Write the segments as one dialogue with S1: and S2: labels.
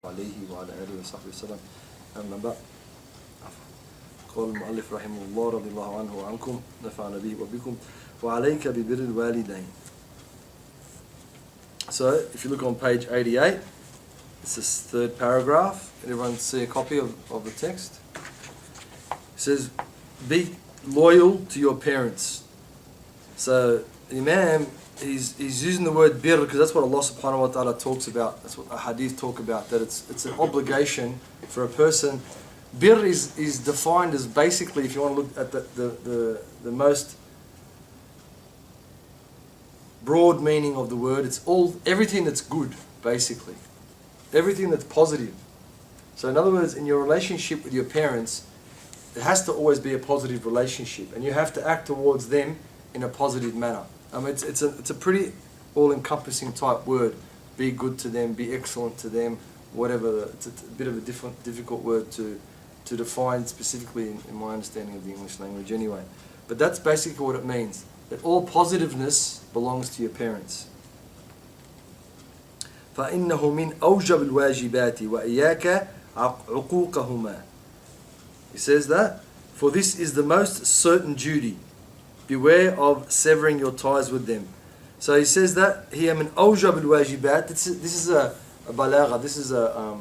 S1: عليه وعلى آله وصحبه وسلم أما بعد قال المؤلف رحمه الله رضي الله عنه وعنكم نفعنا به وبكم وعليك ببر الوالدين. So if you look on page 88, it's this third paragraph. Everyone see a copy of the text? It says, be loyal to your parents. So Imam, he's using the word bir because that's what Allah subhanahu wa ta'ala talks about. That's what al-Haddad talk about, that it's an obligation for a person. Bir is defined as basically, if you want to look at the most broad meaning of the word, it's everything that's good, basically. Everything that's positive. So in other words, in your relationship with your parents, it has to always be a positive relationship, and you have to act towards them in a positive manner. I mean, it's a pretty all-encompassing type word. Be good to them, be excellent to them, whatever. It's a bit of a difficult word to define specifically in my understanding of the English language anyway. But that's basically what it means. That all positiveness belongs to your parents. فَإِنَّهُ مِنْ أَوْجَبِ الْوَاجِبَاتِ وَإِيَّاكَ عُقُوقَهُمَا. He says that, for this is the most certain duty. Beware of severing your ties with them. So he says that here min awjab al-wajibat. This is a balagha. This is a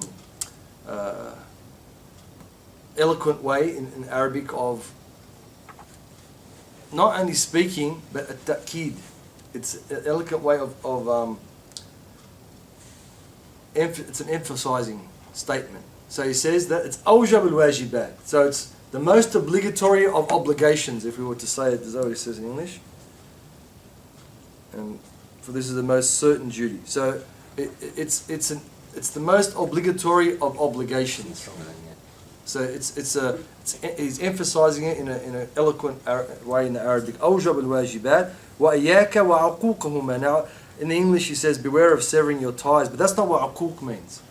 S1: eloquent way in Arabic of not only speaking but at-ta'kid. It's an eloquent way of it's an emphasizing statement. So he says that it's awjab al-wajibat. So it's the most obligatory of obligations, if we were to say it, is that what it says in English? And for this is the most certain duty. So it's the most obligatory of obligations. So he's emphasizing it in an eloquent way in the Arabic. أوجب الواجبات وإياك وعقوقهما. Now in the English he says beware of severing your ties, but that's not what عقوق means.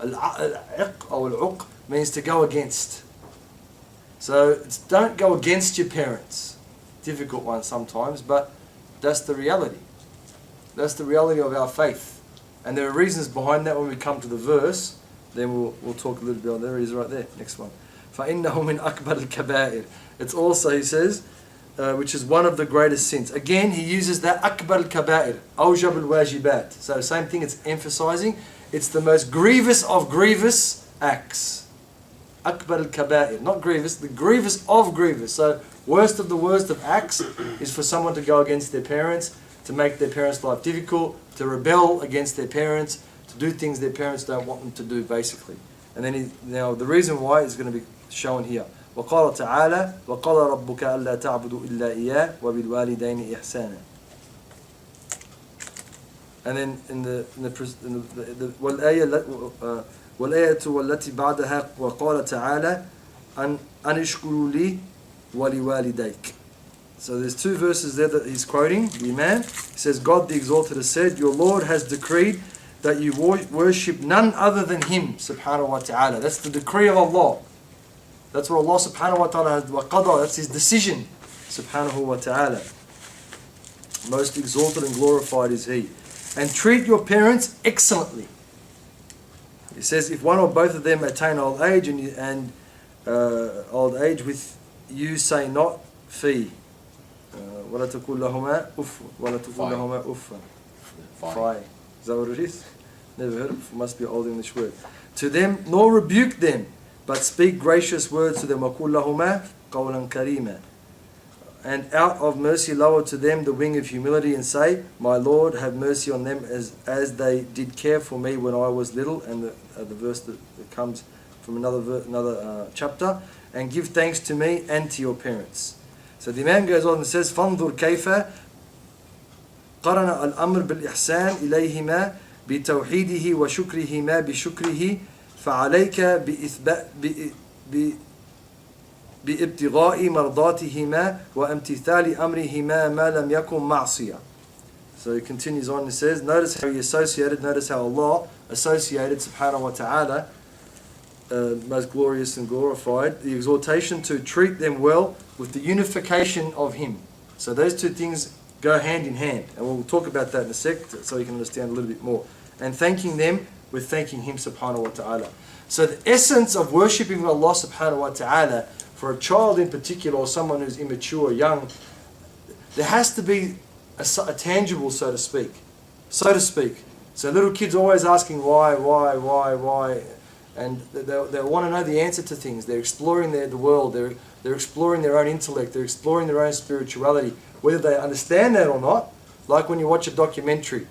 S1: Al-iq or al-uq means to go against. So don't go against your parents. Difficult one sometimes, but that's the reality. That's the reality of our faith. And there are reasons behind that when we come to the verse. Then we'll talk a little bit on there. It is right there. Next one. فَإِنَّهُ مِنْ أَكْبَرِ الْكَبَائِرِ. It's also, he says, which is one of the greatest sins. Again, he uses that أكبر الكبائر, أوجب الواجبات. So same thing, it's emphasizing. It's the most grievous of grievous acts. Akbar al-kaba'ir, not grievous, the grievous of grievous. So worst of the worst of acts is for someone to go against their parents, to make their parents' life difficult, to rebel against their parents, to do things their parents don't want them to do, basically. And then now the reason why is going to be shown here. وَقَالَ تَعَالَى وَقَالَ رَبُّكَ أَلَّا تَعْبُدُوا إِلَّا إِيَّاهُ وَبِالْوَالِدَيْنِ إِحْسَانًا. And then in the وَالْآيَةُ وَالَّتِي بَعْدَهَا وَقَالَ تَعَالَى أَنْ اشْكُرُوا لِي وَلِوَالِدَيْكَ. So there's two verses there that he's quoting, the Imam. He says, God the Exalted has said, your Lord has decreed that you worship none other than Him, subhanahu wa ta'ala. That's the decree of Allah. That's what Allah subhanahu wa ta'ala has, وَقَضَى, that's His decision, subhanahu wa ta'ala. Most exalted and glorified is He. And treat your parents excellently. He says, if one or both of them attain old age and old age with you, say not fee. وَلَا تَقُلْ لَهُمَا أُفٌّ وَلَا تَقُلْ لَهُمَا أُفًّ. Fi. Is that what it is? Never heard of it. It must be an old English word. To them, nor rebuke them, but speak gracious words to them. وَقُلْ لَهُمَا قَوْلًا كَرِيمًا. And out of mercy lower to them the wing of humility and say, my Lord, have mercy on them as they did care for me when I was little. And the verse that comes from another chapter. And give thanks to me and to your parents. So the Imam goes on and says, فَانْظُرْ كَيْفَ قَرَنَ الْأَمْرِ بِالْإِحْسَانِ إِلَيْهِمَا بِتَوْحِيدِهِ وَشُكْرِهِمَا بِشُكْرِهِ فَعَلَيْكَ بِإِبْتِغَاءِ مَرْضَاتِهِمَا وَامْتِثَالِ أَمْرِهِمَا مَا لَمْ يَكُنْ مَعْصِيًا. So he continues on and says, notice how notice how Allah associated, subhanahu wa ta'ala, most glorious and glorified, the exhortation to treat them well with the unification of Him. So those two things go hand in hand, and we'll talk about that in a sec so you can understand a little bit more. And thanking them we're thanking Him subhanahu wa ta'ala. So the essence of worshipping Allah subhanahu wa ta'ala, for a child in particular, or someone who's immature, young, there has to be a tangible, so to speak. So to speak. So little kids always asking why, and they want to know the answer to things. They're exploring the world, they're exploring their own intellect, they're exploring their own spirituality, whether they understand that or not. Like when you watch a documentary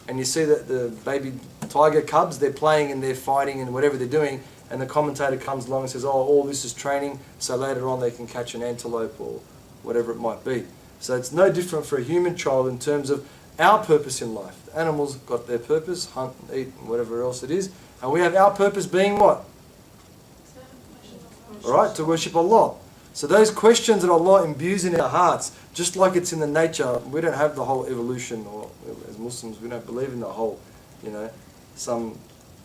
S1: and you see that the baby tiger cubs, they're playing and they're fighting and whatever they're doing, and the commentator comes along and says, oh, all this is training, so later on they can catch an antelope or whatever it might be. So it's no different for a human child in terms of our purpose in life. The animals got their purpose, hunt and eat and whatever else it is, and we have our purpose being what? Alright, to worship Allah. So those questions that Allah imbues in our hearts, just like it's in the nature, we don't have the whole evolution, or as Muslims we don't believe in the whole,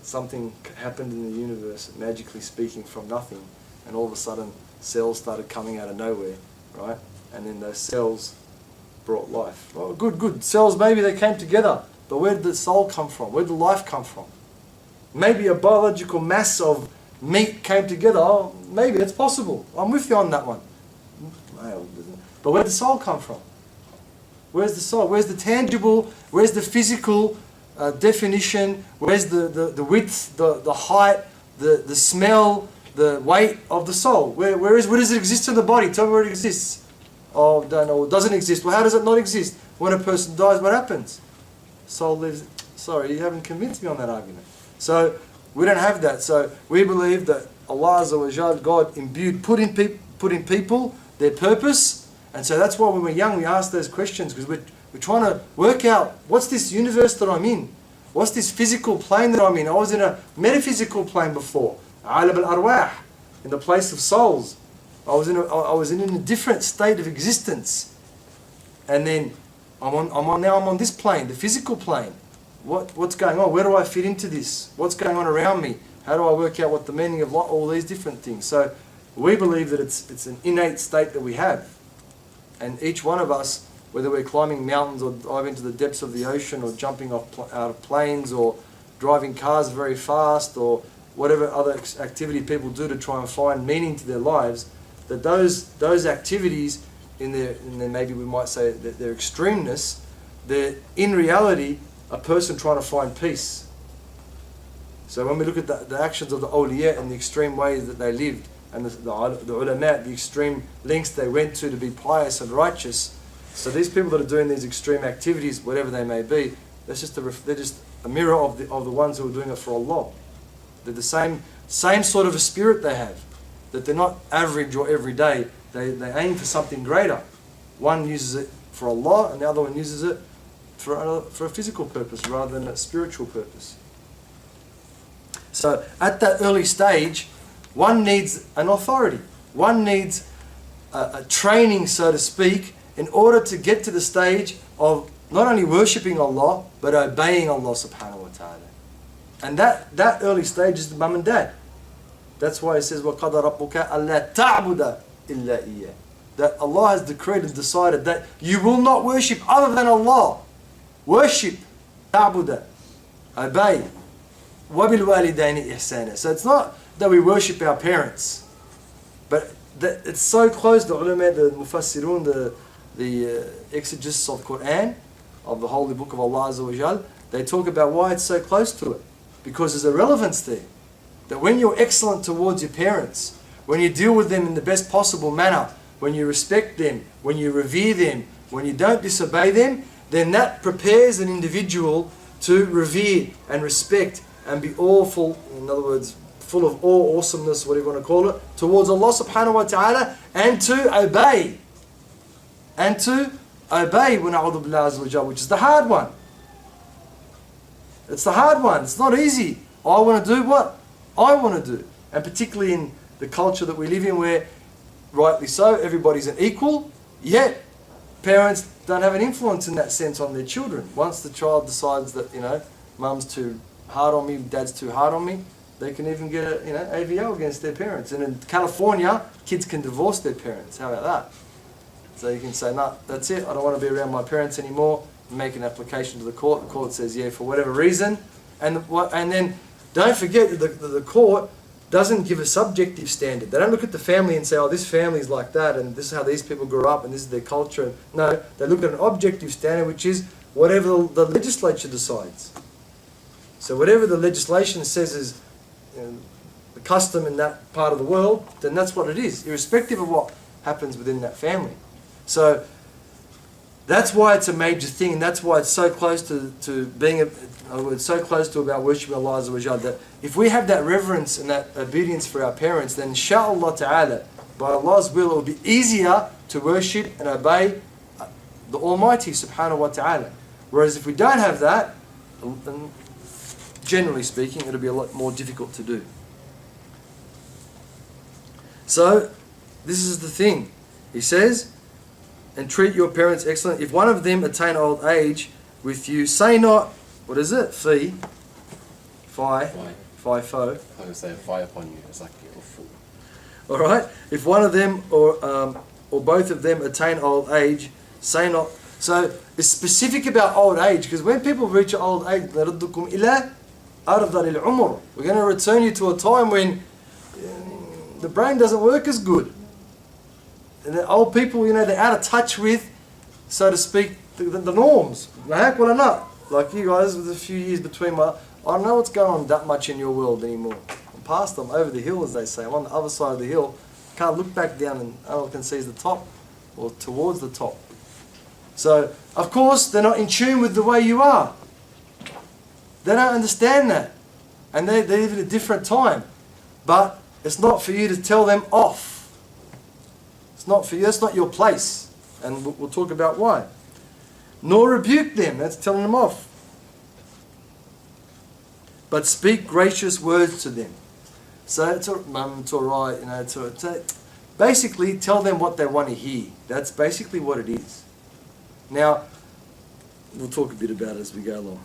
S1: something happened in the universe, magically speaking, from nothing, and all of a sudden cells started coming out of nowhere, right? And then those cells brought life. Well, good. Cells, maybe they came together, but where did the soul come from? Where did the life come from? Maybe a biological mass of meat came together. Oh, maybe it's possible. I'm with you on that one. But where did the soul come from? Where's the soul? Where's the tangible? Where's the physical definition? Where's the width, the height, the smell, the weight of the soul? Where does it exist in the body? Tell me where it exists. Oh, don't know. It doesn't exist. Well, how does it not exist? When a person dies, what happens? Soul lives. Sorry, you haven't convinced me on that argument. So we don't have that. So we believe that Allah Azza wa Jal, God put in people their purpose, and so that's why when we're young we ask those questions, because we're trying to work out, what's this universe that I'm in? What's this physical plane that I'm in? I was in a metaphysical plane before, alam al-arwah, in the place of souls. I was in a different state of existence, and then I'm on this plane, the physical plane. What's going on? Where do I fit into this? What's going on around me? How do I work out what the meaning of all these different things? So we believe that it's an innate state that we have, and each one of us, whether we're climbing mountains or diving into the depths of the ocean or jumping out of planes or driving cars very fast or whatever other activity people do to try and find meaning to their lives, that those activities in their maybe we might say that their extremeness, they're in reality a person trying to find peace. So when we look at the actions of the awliya and the extreme ways that they lived, and the ulama, the extreme lengths they went to be pious and righteous, so these people that are doing these extreme activities, whatever they may be, they're just a mirror of the ones who are doing it for Allah. They're the same sort of a spirit they have, that they're not average or everyday. They aim for something greater. One uses it for Allah, and the other one uses it for a physical purpose rather than a spiritual purpose. So at that early stage, one needs an authority. One needs a training, so to speak, in order to get to the stage of not only worshipping Allah, but obeying Allah subhanahu wa ta'ala. And that early stage is the mum and dad. That's why it says, وَقَضَى رَبُّكَ أَلَّا تَعْبُدَ إِلَّا إِيَّهِ. That Allah has decreed and decided that you will not worship other than Allah. Worship, ta'buda, obey, وَبِالْوَالِدَيْنِ إِحْسَانًا. So it's not that we worship our parents, but that it's so close. The ulama, the mufassirun, the exegesis of Qur'an, of the holy book of Allah Azza wa Jal, they talk about why it's so close to it. Because there's a relevance there. That when you're excellent towards your parents, when you deal with them in the best possible manner, when you respect them, when you revere them, when you don't disobey them, then that prepares an individual to revere and respect and be awful, in other words, full of awe, awesomeness, whatever you want to call it, towards Allah subhanahu wa ta'ala, and to obey. And to obey, which is the hard one. It's the hard one. It's not easy. I want to do what I want to do. And particularly in the culture that we live in, where, rightly so, everybody's an equal, yet parents don't have an influence in that sense on their children. Once the child decides that, mum's too hard on me, dad's too hard on me, they can even get a, AVO against their parents. And in California, kids can divorce their parents. How about that? So you can say, no, that's it, I don't want to be around my parents anymore. You make an application to the court says, yeah, for whatever reason. And then don't forget that the court doesn't give a subjective standard. They don't look at the family and say, oh, this family is like that, and this is how these people grew up, and this is their culture. No, they look at an objective standard, which is whatever the legislature decides. So whatever the legislation says is the custom in that part of the world, then that's what it is, irrespective of what happens within that family. So that's why it's a major thing, and that's why it's so close to being so close to about worshiping Allah Azza wa Jal, that if we have that reverence and that obedience for our parents, then inshaAllah ta'ala, by Allah's will, it will be easier to worship and obey the Almighty subhanahu wa ta'ala. Whereas if we don't have that, then generally speaking, it'll be a lot more difficult to do. So, this is the thing. He says, and treat your parents excellent. If one of them attain old age with you, say not, what is it? Fi, fo.
S2: I would say fi upon you. It's like a fool.
S1: All right. If one of them or both of them attain old age, say not. So it's specific about old age, because when people reach old age, نَرُدُّكُمْ إِلَىٰ أَرْضَ الْعُمُرِ, we're going to return you to a time when the brain doesn't work as good. And the old people, they're out of touch with, so to speak, the norms. Like you guys, with a few years between I don't know what's going on that much in your world anymore. I'm past them, over the hill, as they say. I'm on the other side of the hill. Can't look back down and all I can see is the top, or towards the top. So, of course, they're not in tune with the way you are. They don't understand that. And they live in a different time. But it's not for you to tell them off. It's not for you, that's not your place. And we'll talk about why. Nor rebuke them, that's telling them off. But speak gracious words to them. So it's Mum, it's alright, basically tell them what they want to hear. That's basically what it is. Now, we'll talk a bit about it as we go along.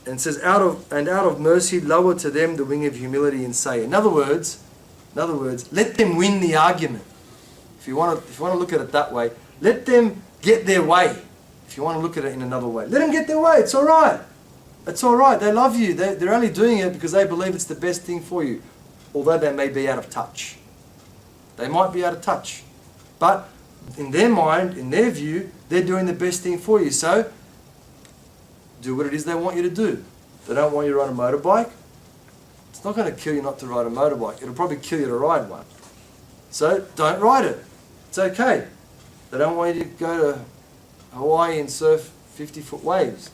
S1: And it says, out of mercy, lower to them the wing of humility and say. In other words, let them win the argument. If you want to look at it that way, let them get their way. If you want to look at it in another way, let them get their way. It's all right. It's all right. They love you. They're only doing it because they believe it's the best thing for you, although they may be out of touch. They might be out of touch, but in their mind, in their view, they're doing the best thing for you. So do what it is they want you to do. They don't want you to ride a motorbike. It's not going to kill you not to ride a motorbike. It'll probably kill you to ride one. So don't ride it. It's okay. They don't want you to go to Hawaii and surf 50-foot waves.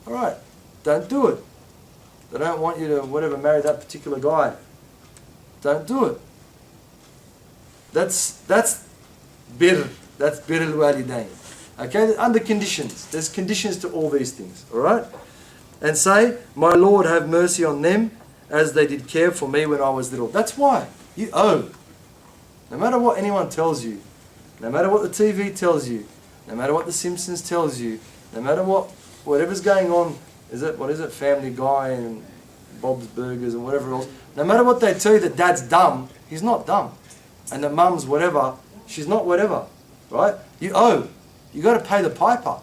S1: All right, don't do it. They don't want you to marry that particular guy. Don't do it. That's birr. That's birr al-walidain. Okay, under conditions. There's conditions to all these things. All right, and say, my Lord, have mercy on them, as they did care for me when I was little. That's why you owe. No matter what anyone tells you, no matter what the TV tells you, no matter what The Simpsons tells you, no matter whatever's going on, what is it, Family Guy and Bob's Burgers and whatever else, no matter what they tell you that dad's dumb, he's not dumb. And that mum's whatever, she's not whatever. Right? You owe. You got to pay the piper.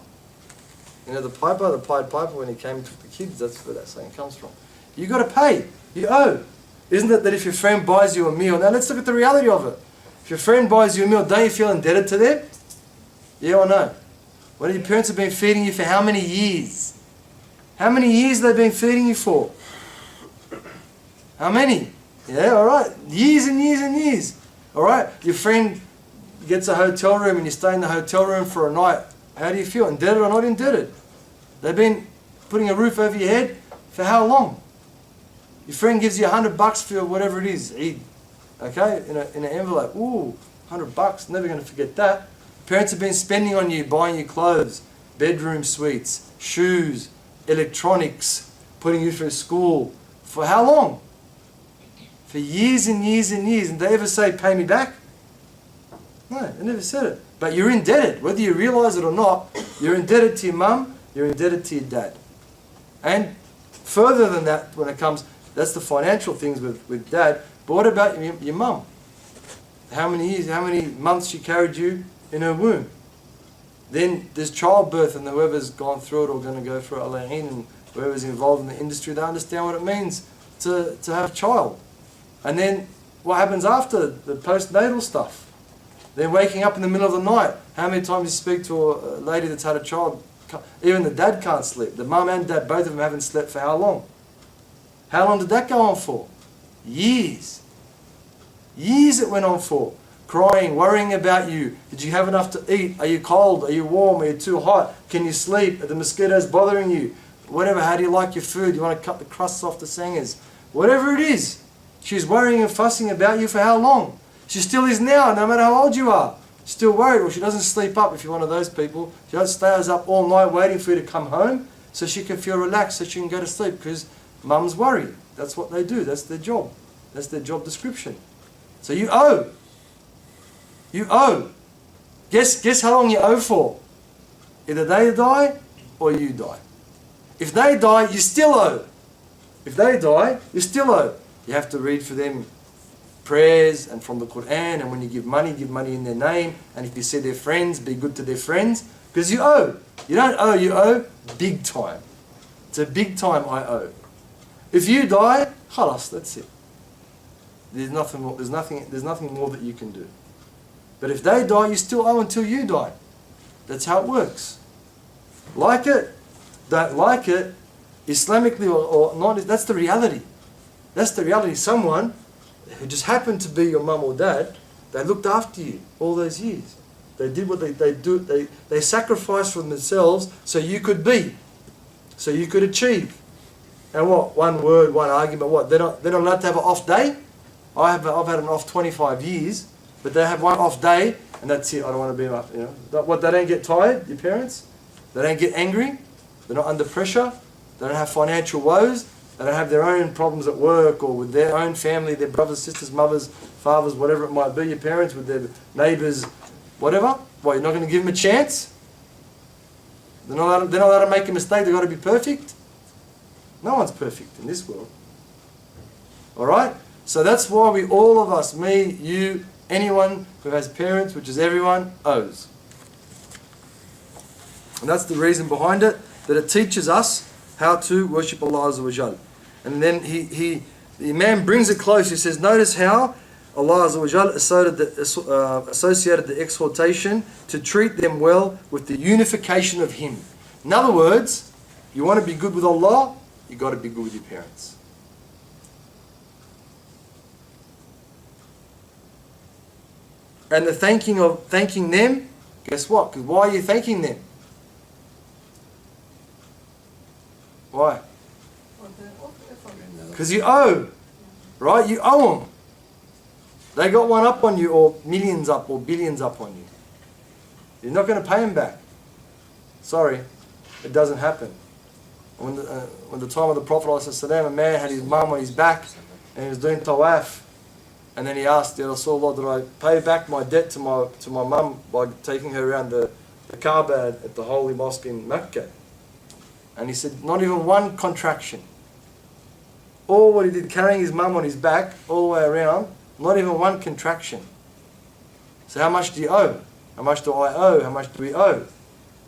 S1: The Pied Piper, when he came to the kids, that's where that saying comes from. You got to pay. You owe. Isn't it that if your friend buys you a meal, now let's look at the reality of it. If your friend buys you a meal, don't you feel indebted to them? Yeah or no? What your parents have been feeding you for how many years? How many years have they been feeding you for? How many? Yeah, alright. Years and years and years. Alright? Your friend gets a hotel room and you stay in the hotel room for a night. How do you feel? Indebted or not indebted? They've been putting a roof over your head for how long? Your friend gives you $100 for whatever it is, Eid. Okay? In an envelope. Ooh, $100. Never going to forget that. Parents have been spending on you, buying you clothes, bedroom suites, shoes, electronics, putting you through school. For how long? For years and years and years. And they ever say, pay me back? No, they never said it. But you're indebted. Whether you realize it or not, you're indebted to your mum, you're indebted to your dad. And further than that, when it comes, that's the financial things with dad. But what about your mum? How many years, how many months she carried you in her womb? Then there's childbirth, and whoever's gone through it or going to go through it, and whoever's involved in the industry, they understand what it means to have a child. And then what happens after the postnatal stuff? Then waking up in the middle of the night. How many times you speak to a lady that's had a child? Even the dad can't sleep. The mum and dad, both of them haven't slept for how long? How long did that go on for? Years. Years it went on for. Crying, worrying about you. Did you have enough to eat? Are you cold? Are you warm? Are you too hot? Can you sleep? Are the mosquitoes bothering you? Whatever, how do you like your food? You want to cut the crusts off the sangers? Whatever it is. She's worrying and fussing about you for how long? She still is now, no matter how old you are. Still worried, or she doesn't sleep up if you're one of those people. She stays up all night waiting for you to come home so she can feel relaxed, so she can go to sleep, because mum's worried. That's what they do. That's their job. That's their job description. So you owe. You owe. Guess how long you owe for? Either they die or you die. If they die, you still owe. If they die, you still owe. You have to read for them prayers and from the Qur'an, and when you give money in their name, and if you see their friends, be good to their friends, because you owe. You don't owe, you owe big time. It's a big time I owe. If you die, khalas, that's it. There's nothing more that you can do. But if they die, you still owe until you die. That's how it works. Like it, don't like it, Islamically or not, that's the reality. That's the reality. Someone who just happened to be your mum or dad, they looked after you all those years. They did what they sacrificed for themselves so you could be, so you could achieve. And what? One word, one argument, what? They're not allowed to have an off day? I've had an off 25 years, but they have one off day, and that's it. I don't want to be up, you know. What, they don't get tired, your parents? They don't get angry? They're not under pressure? They don't have financial woes? They don't have their own problems at work or with their own family, their brothers, sisters, mothers, fathers, whatever it might be, your parents, with their neighbours, whatever? What, you're not going to give them a chance? They're not allowed to make a mistake, they've got to be perfect? No one's perfect in this world. Alright? So that's why we, all of us, me, you, anyone who has parents, which is everyone, owes. And that's the reason behind it, that it teaches us how to worship Allah Azza wa Jal. And then the Imam brings it close. He says, notice how Allah Azza wa Jal associated the exhortation to treat them well with the unification of Him. In other words, you want to be good with Allah, you've got to be good with your parents. And the thanking them, guess what? Because why are you thanking them? Why? Because you owe. Right? You owe them. They got one up on you, or millions up, or billions up on you. You're not going to pay them back. Sorry. It doesn't happen. When the time of the Prophet ﷺ, a man had his mum on his back, and he was doing tawaf. And then he asked, Ya Rasulullah, did I pay back my debt to my mum by taking her around the Kaaba at the holy mosque in Mecca? And he said, not even one contraction. All what he did, carrying his mum on his back all the way around, not even one contraction. So how much do you owe? How much do I owe? How much do we owe?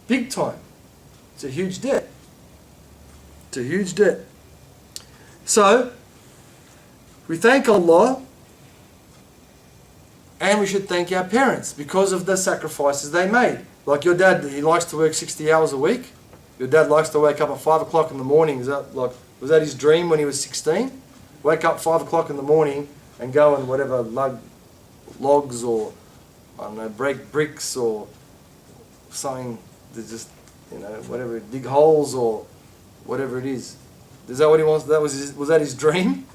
S1: Big time. It's a huge debt. It's a huge debt. So, we thank Allah, and we should thank our parents because of the sacrifices they made. Like your dad, he likes to work 60 hours a week. Your dad likes to wake up at 5 o'clock in the morning. Was that his dream when he was 16? Wake up 5 o'clock in the morning and go and whatever, lug logs or, I don't know, break bricks or something, just, you know, whatever, dig holes or whatever it is. Is that what he wants? Was that his dream?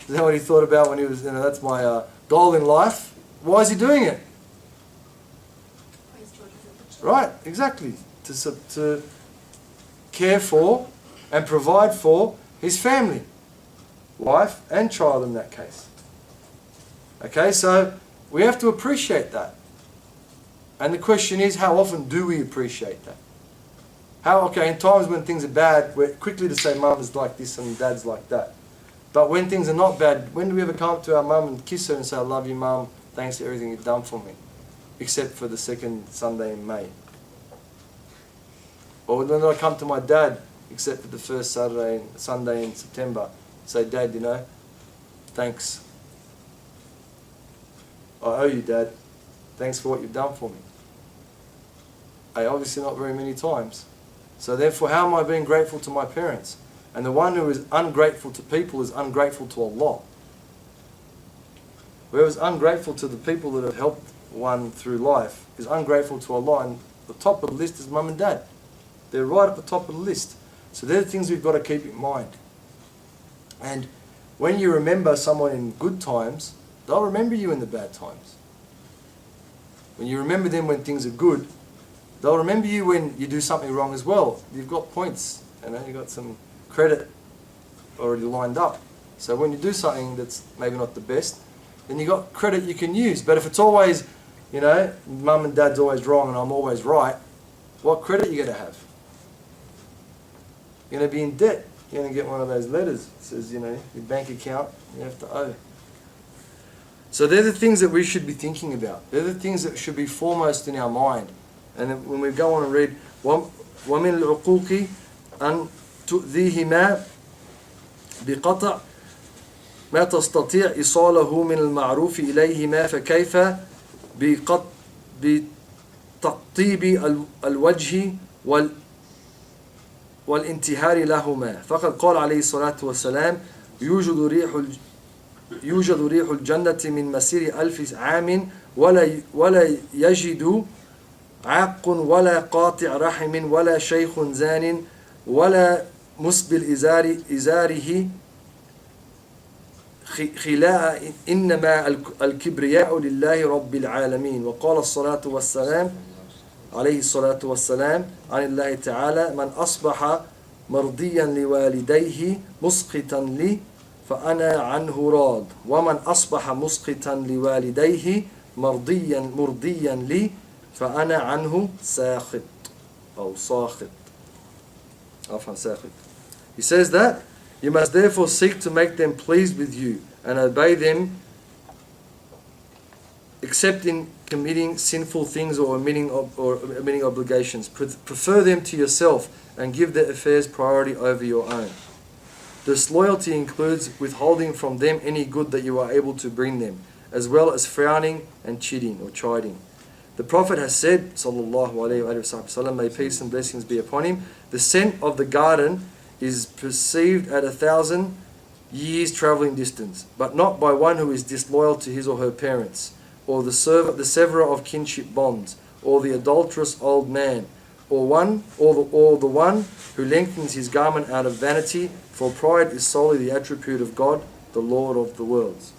S1: Is that what he thought about when he was, you know, that's my goal in life? Why is he doing it? Right, exactly. To care for and provide for his family, wife and child in that case. Okay, so we have to appreciate that. And the question is, how often do we appreciate that? Okay, in times when things are bad, we're quickly to say mum is like this and dad's like that. But when things are not bad, when do we ever come up to our mum and kiss her and say, I love you mum, thanks for everything you've done for me? Except for the second Sunday in May. Or when do I come to my dad, except for the first Sunday in September? Say, Dad, thanks. I owe you, Dad. Thanks for what you've done for me. Obviously not very many times. So therefore, how am I being grateful to my parents? And the one who is ungrateful to people is ungrateful to Allah. Whoever's ungrateful to the people that have helped one through life is ungrateful to Allah. And the top of the list is mum and dad. They're right at the top of the list. So they're the things we've got to keep in mind. And when you remember someone in good times, they'll remember you in the bad times. When you remember them when things are good, they'll remember you when you do something wrong as well. You've got points, you've got some credit already lined up. So when you do something that's maybe not the best, then you've got credit you can use. But if it's always, mum and dad's always wrong and I'm always right, what credit are you going to have? You're going to be in debt. You're going to get one of those letters that says, your bank account, you have to owe. So they're the things that we should be thinking about. They're the things that should be foremost in our mind. And then when we go on and read, وَمِنْ الْعُقُوقِ أَنْ تُؤْذِيهِمَا بِقَطْعٍ ما تستطيع إيصاله من المعروف إليهما فكيف بتقطيب الوجه والانتهار لهما فقد قال عليه الصلاة والسلام يوجد ريح الجنة من مسير 1000 عام ولا يجد عاق ولا قاطع رحم ولا شيخ زان ولا مسبل إزاره خلاء إنما الكبرياء لله رب العالمين وقال الصلاة والسلام عليه الصلاة والسلام عن الله تعالى من أصبح مرضيا لوالديه مسقطا لي فأنا عنه راض ومن أصبح مسقطا لوالديه مرضيا لي فأنا عنه ساخط أو ساخط. He says that you must therefore seek to make them pleased with you and obey them except in committing sinful things or omitting obligations. Prefer them to yourself and give their affairs priority over your own. Disloyalty includes withholding from them any good that you are able to bring them, as well as frowning and cheating or chiding. The Prophet has said, sallallahu alayhi wa sallam, may peace and blessings be upon him, the scent of the garden is perceived at 1,000 years travelling distance, but not by one who is disloyal to his or her parents, or the severer of kinship bonds, or the adulterous old man, or the one who lengthens his garment out of vanity, for pride is solely the attribute of God, the Lord of the worlds.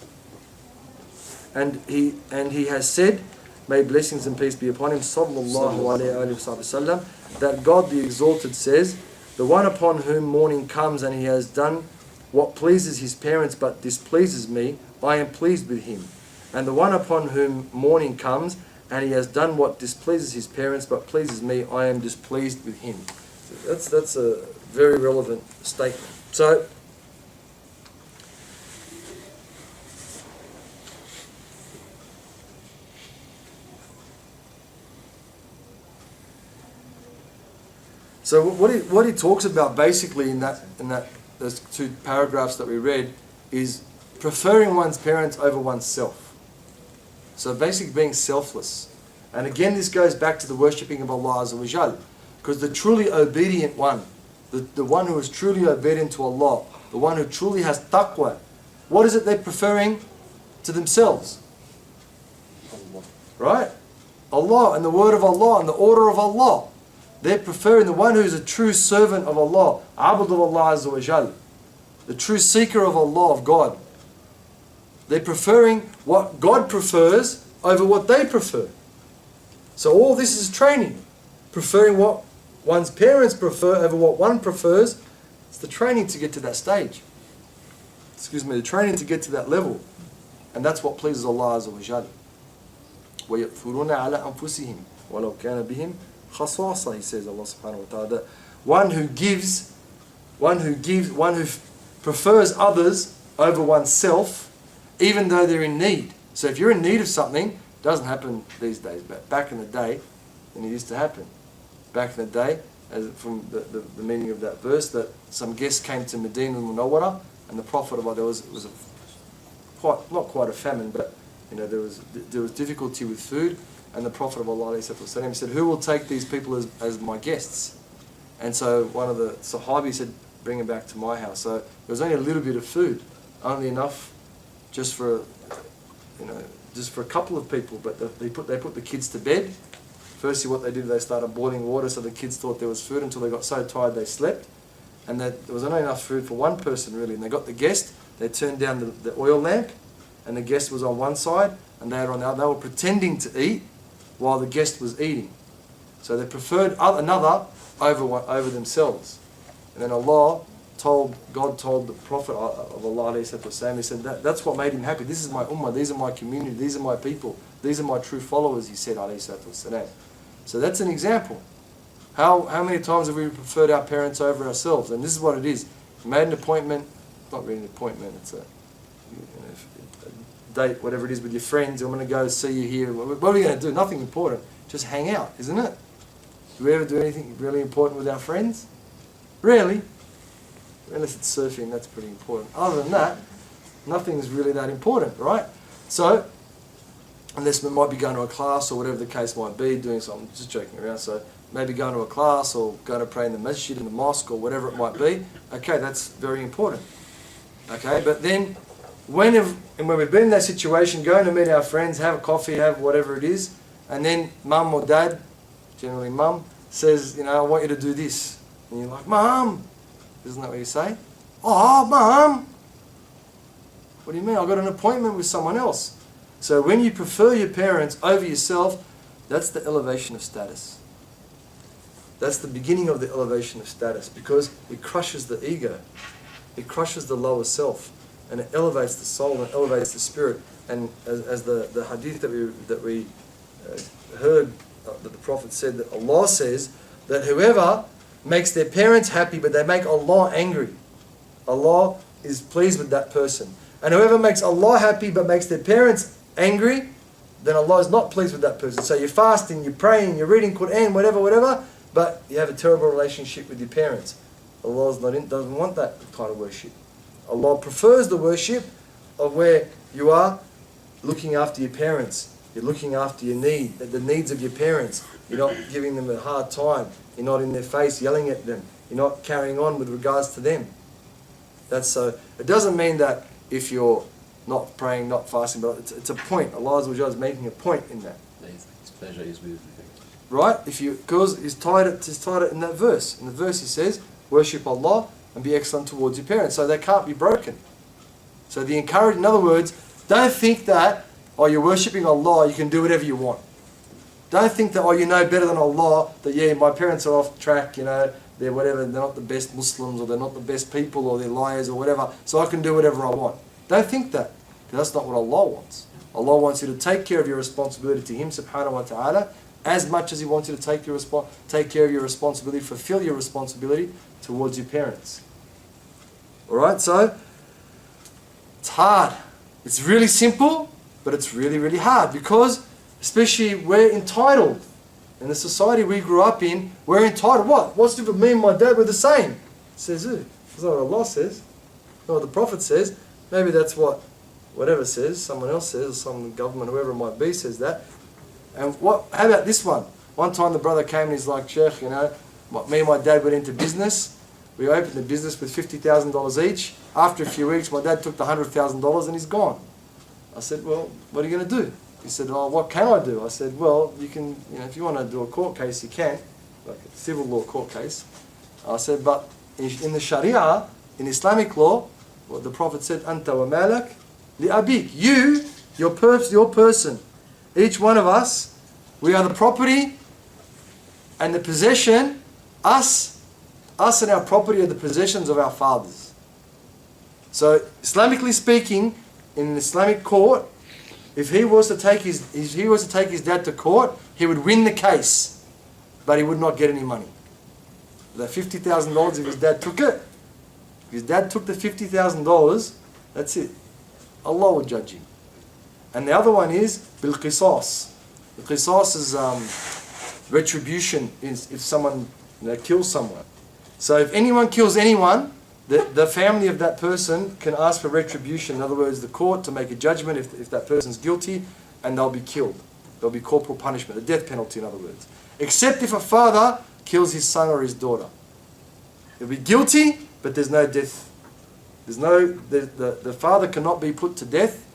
S1: And he has said, may blessings and peace be upon him, sallallahu alayhi wa sallam, that God the Exalted says, the one upon whom mourning comes and he has done what pleases his parents but displeases me, I am pleased with him. And the one upon whom mourning comes and he has done what displeases his parents but pleases me, I am displeased with him. So that's a very relevant statement. So what he talks about basically in those two paragraphs that we read is preferring one's parents over oneself. So basically being selfless. And again, this goes back to the worshipping of Allah Azza wa Jal, because the truly obedient one, the one who is truly obedient to Allah, the one who truly has taqwa, what is it they're preferring to themselves?
S2: Allah.
S1: Right? Allah and the word of Allah and the order of Allah. They're preferring the one who's a true servant of Allah, Abd of Allah Azza wa Jal, the true seeker of Allah, of God. They're preferring what God prefers over what they prefer. So all this is training. Preferring what one's parents prefer over what one prefers. It's the training to get to that stage. The training to get to that level. And that's what pleases Allah Azza wa Jal. وَيَأْثُرُونَ عَلَىٰ أَنفُسِهِمْ وَلَوْ كَانَ بِهِمْ خَصَاصَةٌ, he says, Allah subhanahu wa ta'ala. One who prefers others over oneself, even though they're in need. So if you're in need of something, it doesn't happen these days, but back in the day, and it used to happen. Back in the day, as from the meaning of that verse, that some guests came to Medina al-Munawwara, and the Prophet of Allah, there was not quite a famine, but there was difficulty with food, and the Prophet of Allah ﷺ said, who will take these people as my guests? And so one of the Sahabis said, bring them back to my house. So there was only a little bit of food, only enough just for a couple of people, but they put the kids to bed. Firstly, what they did, they started boiling water so the kids thought there was food until they got so tired they slept. And that there was only enough food for one person really. And they got the guest, they turned down the oil lamp, and the guest was on one side, and they were on the other. They were pretending to eat while the guest was eating. So they preferred another over themselves. And then God told the Prophet of Allah, he said, that's what made him happy. This is my ummah, these are my community, these are my people, these are my true followers, he said, So that's an example. How many times have we preferred our parents over ourselves? And this is what it is. You made an appointment, not really an appointment, it's a date, whatever it is, with your friends. I'm going to go see you here. What are we going to do? Nothing important. Just hang out, isn't it? Do we ever do anything really important with our friends? Rarely. Unless it's surfing, that's pretty important. Other than that, nothing's really that important, right? So, unless we might be going to a class or whatever the case might be, doing something, just joking around, so maybe going to a class or going to pray in the masjid, in the mosque or whatever it might be, okay, that's very important. Okay, but then when we've been in that situation, going to meet our friends, have a coffee, have whatever it is, and then mum or dad, generally mum, says, I want you to do this. And you're like, Mum! Isn't that what you say? Oh, Mum! What do you mean? I've got an appointment with someone else. So when you prefer your parents over yourself, that's the elevation of status. That's the beginning of the elevation of status, because it crushes the ego. It crushes the lower self, and it elevates the soul and elevates the spirit. And as the hadith that we heard, that the Prophet said, that Allah says that whoever makes their parents happy but they make Allah angry, Allah is pleased with that person. And whoever makes Allah happy but makes their parents angry, then Allah is not pleased with that person. So you're fasting, you're praying, you're reading Qur'an, whatever, but you have a terrible relationship with your parents. Allah doesn't want that kind of worship. Allah prefers the worship of where you are looking after your parents. You're looking after the needs of your parents. You're not giving them a hard time. You're not in their face yelling at them. You're not carrying on with regards to them. That's so. It doesn't mean that if you're not praying, not fasting, but it's a point. Allah is making a point in that.
S2: His pleasure is with you.
S1: Right? Because he's tied it in that verse. In the verse he says, worship Allah and be excellent towards your parents. So they can't be broken. So in other words, don't think that, you're worshipping Allah, you can do whatever you want. Don't think that, you know better than Allah, that my parents are off track, they're not the best Muslims, or they're not the best people, or they're liars, or whatever, so I can do whatever I want. Don't think that, because that's not what Allah wants. Allah wants you to take care of your responsibility to Him, subhanahu wa ta'ala, as much as He wants you to take care of your responsibility, fulfill your responsibility towards your parents. Alright, so, it's hard. It's really simple, but it's really, really hard, because especially we're entitled. In the society we grew up in, we're entitled. What's different? Me and my dad were the same. Says who? That's not what Allah says. Not what the Prophet says. Maybe that's whatever says, someone else says, or some government, whoever it might be, says that. And how about this one? One time the brother came and he's like, Shaykh, me and my dad went into business. We opened the business with $50,000 each. After a few weeks, my dad took the $100,000 and he's gone. I said, well, what are you going to do? He said, what can I do? I said, well, you can, if you want to do a court case, you can, like a civil law court case. I said, but in the Sharia, in Islamic law, what the Prophet said, Anta wa malak li abik. You, your person, each one of us, we are the property and the possession, us and our property are the possessions of our fathers. So, Islamically speaking, in an Islamic court, if he was to take his dad to court, he would win the case, but he would not get any money. That $50,000, if his dad took it, if his dad took the $50,000, that's it. Allah will judge him. And the other one is bil qisas. The qisas is retribution. If someone kills someone. So if anyone kills anyone, the family of that person can ask for retribution. In other words, the court to make a judgment if that person's guilty, and they'll be killed. There'll be corporal punishment, a death penalty in other words. Except if a father kills his son or his daughter. He'll be guilty, but there's no death. The father cannot be put to death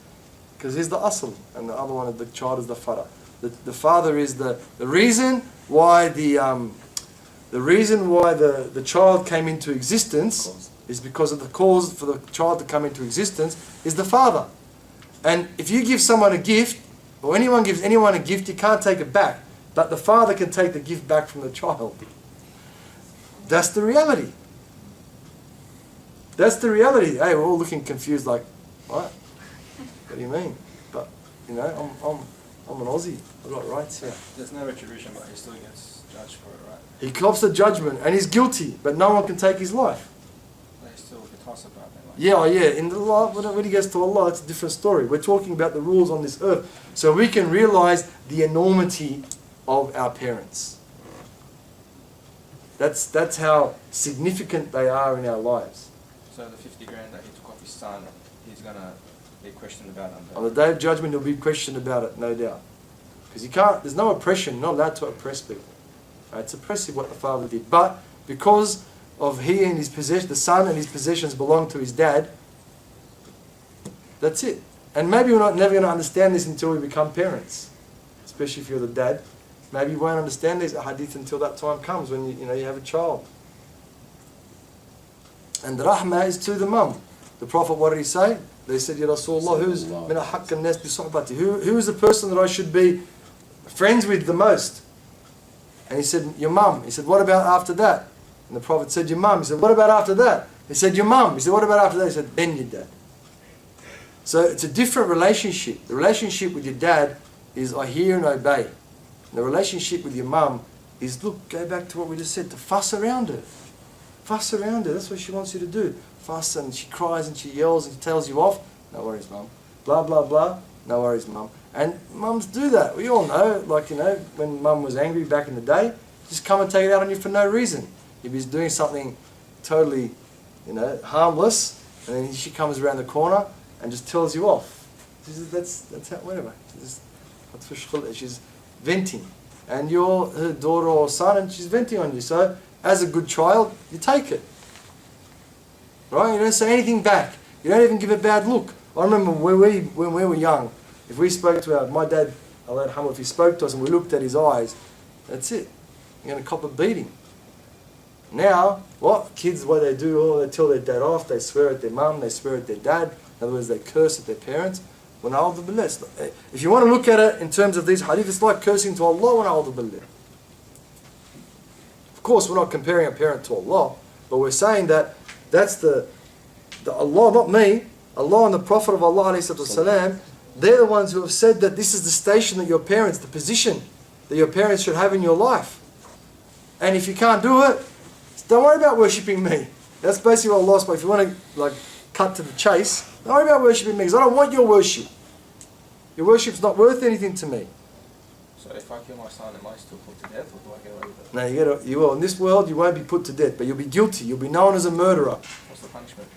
S1: because he's the asl, and the other one, the child, is the fara. The father is the reason why the child came into existence is because of the cause for the child to come into existence is the father. And if you give someone a gift, or anyone gives anyone a gift, you can't take it back. But the father can take the gift back from the child. That's the reality. That's the reality. Hey, we're all looking confused like, what? What do you mean? But, you know, I'm an Aussie. I've got rights here.
S3: There's no retribution, but he still gets judged for it, right?
S1: He cops the judgment and he's guilty, but no one can take his life.
S3: They still get tossed about that. Like.
S1: Yeah. In the law, when he gets to Allah, it's a different story. We're talking about the rules on this earth, so we can realize the enormity of our parents. That's how significant they are in our lives.
S3: So the 50 grand that he took off his son, he's gonna be questioned about it.
S1: On the day of judgment, he'll be questioned about it, no doubt. Because you can't. There's no oppression. You're not allowed to oppress people. Right? It's oppressive what the father did, but because of he and his possession, the son and his possessions belong to his dad. That's it. And maybe we're never going to understand this until we become parents, especially if you're the dad. Maybe you won't understand these hadith until that time comes when you have a child. And the rahmah is to the mum. The Prophet, what did he say? They said, Ya Rasulullah, who is the person that I should be friends with the most? And he said, your mum. He said, what about after that? And the Prophet said, your mum. He said, what about after that? He said, your mum. He said, what about after that? He said, then your dad. So it's a different relationship. The relationship with your dad is I hear and obey. And the relationship with your mum is, look, go back to what we just said, to fuss around her. Fuss around her. That's what she wants you to do. Fuss, and she cries and she yells and she tells you off. No worries, mum. Blah, blah, blah. No worries, mum. And mums do that. We all know, like, when mum was angry back in the day, just come and take it out on you for no reason. If he's doing something totally, harmless, and then she comes around the corner and just tells you off. That's how, whatever. She's venting. And you're her daughter or son and she's venting on you. So, as a good child, you take it. Right? You don't say anything back. You don't even give a bad look. I remember when we were young, if we spoke to my dad, if he spoke to us and we looked at his eyes, that's it. You're going to cop a beating. Now, kids, what they do, they tell their dad off, they swear at their mum, they swear at their dad, in other words, they curse at their parents. If you want to look at it in terms of these hadith, it's like cursing to Allah. Of course, we're not comparing a parent to Allah, but we're saying that that's the Allah, not me, Allah and the Prophet of Allah, ﷺ, they're the ones who have said that this is the station that your parents, the position that your parents should have in your life. And if you can't do it, don't worry about worshipping me. That's basically what Allah said. If you want to cut to the chase, don't worry about worshipping me because I don't want your worship. Your worship's not worth anything to me.
S3: So if I kill my son, am I still put to death or do I get away with it?
S1: No, you will. In this world, you won't be put to death, but you'll be guilty. You'll be known as a murderer.
S3: What's the punishment?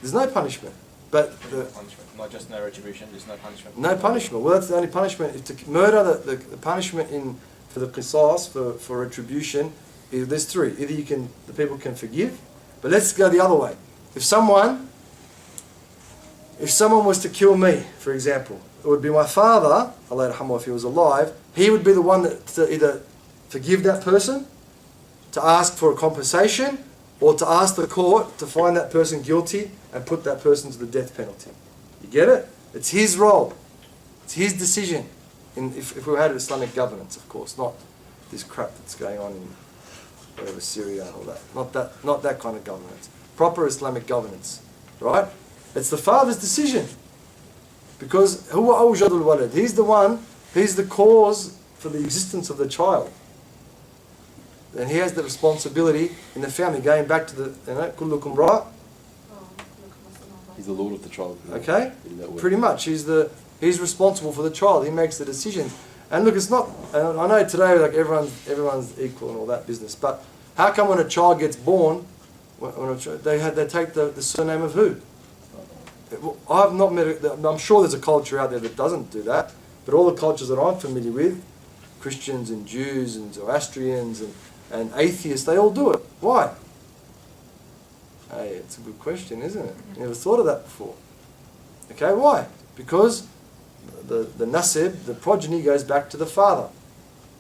S1: There's no punishment. But
S3: punishment, not just no retribution, there's no punishment.
S1: No punishment. Well, that's the only punishment. If to murder, the punishment for the qisas, for retribution, there's three. Either the people can forgive, but let's go the other way. If someone was to kill me, for example, it would be my father, Allah yarhamhu, if he was alive, he would be the one to either forgive that person, to ask for a compensation, or to ask the court to find that person guilty and put that person to the death penalty. You get it? It's his role. It's his decision. If we had an Islamic governance, of course, not this crap that's going on in whatever, Syria and all that. Not that kind of governance. Proper Islamic governance. Right? It's the father's decision. Because huwa awjadul walad. He's the one, he's the cause for the existence of the child. And he has the responsibility in the family, going back to the, kullukum ra'.
S2: He's the lord of the child.
S1: Okay? Pretty much. He's responsible for the child. He makes the decision. And look, it's not, and I know today everyone's equal and all that business, but how come when a child gets born, They take the surname of who? I've not met. I'm sure there's a culture out there that doesn't do that, but all the cultures that I'm familiar with, Christians and Jews and Zoroastrians and atheists, they all do it. Why? Hey, it's a good question, isn't it? You never thought of that before. Okay, why? Because the nasib, the progeny, goes back to the father.